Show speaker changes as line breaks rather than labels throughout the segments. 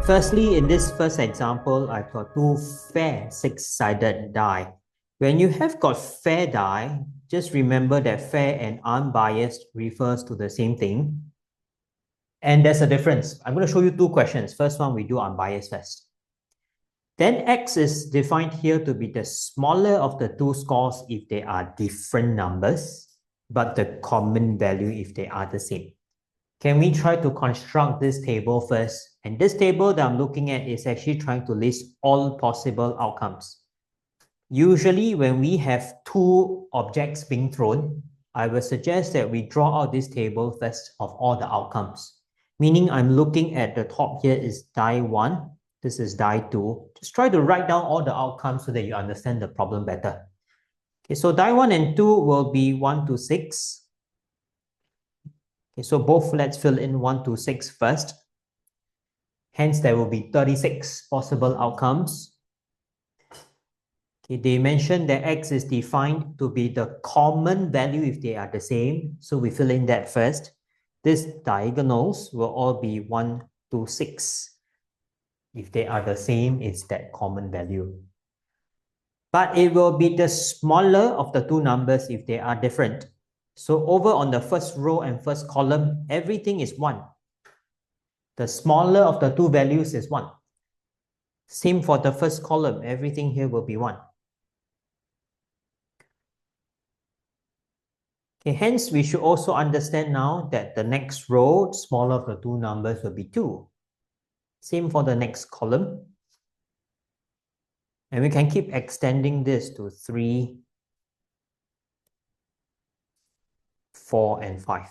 Firstly, in this first example, I've got two fair six-sided die. When you have got fair die, just remember that fair and unbiased refers to the same thing. And there's a difference. I'm going to show you two questions. First one, we do unbiased first. Then X is defined here to be the smaller of the two scores if they are different numbers, but the common value if they are the same. Can we try to construct this table first? And this table that I'm looking at is actually trying to list all possible outcomes. Usually when we have two objects being thrown, I will suggest that we draw out this table first of all the outcomes. Meaning I'm looking at the top here is die 1, this is die 2. Just try to write down all the outcomes so that you understand the problem better. Okay, so die 1 and 2 will be 1 to 6. Okay, so both, let's fill in 1 to 6 first. Hence, there will be 36 possible outcomes. Okay, they mentioned that X is defined to be the common value if they are the same. So we fill in that first. These diagonals will all be 1 to 6. If they are the same, it's that common value. But it will be the smaller of the two numbers if they are different. So over on the first row and first column, everything is 1. The smaller of the two values is 1. Same for the first column, everything here will be 1. Okay, hence, we should also understand now that the next row, smaller of the two numbers will be 2. Same for the next column. And we can keep extending this to 3, 4, and 5.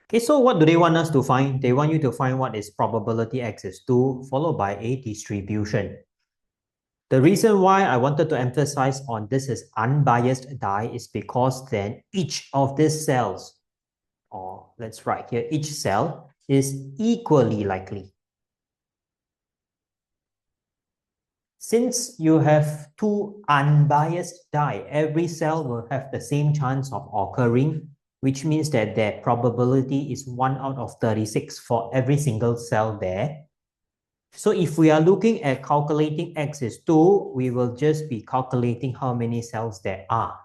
Okay, so what do they want us to find? They want you to find what is probability X is 2, followed by a distribution. The reason why I wanted to emphasize on this is unbiased die is because then each of these cells, or let's write here, each cell is equally likely. Since you have two unbiased die, every cell will have the same chance of occurring, which means that their probability is 1 out of 36 for every single cell there. So if we are looking at calculating X is 2, we will just be calculating how many cells there are.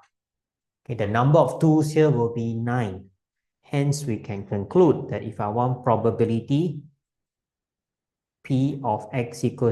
Okay, the number of 2's here will be 9. Hence, we can conclude that if I want probability P of X equals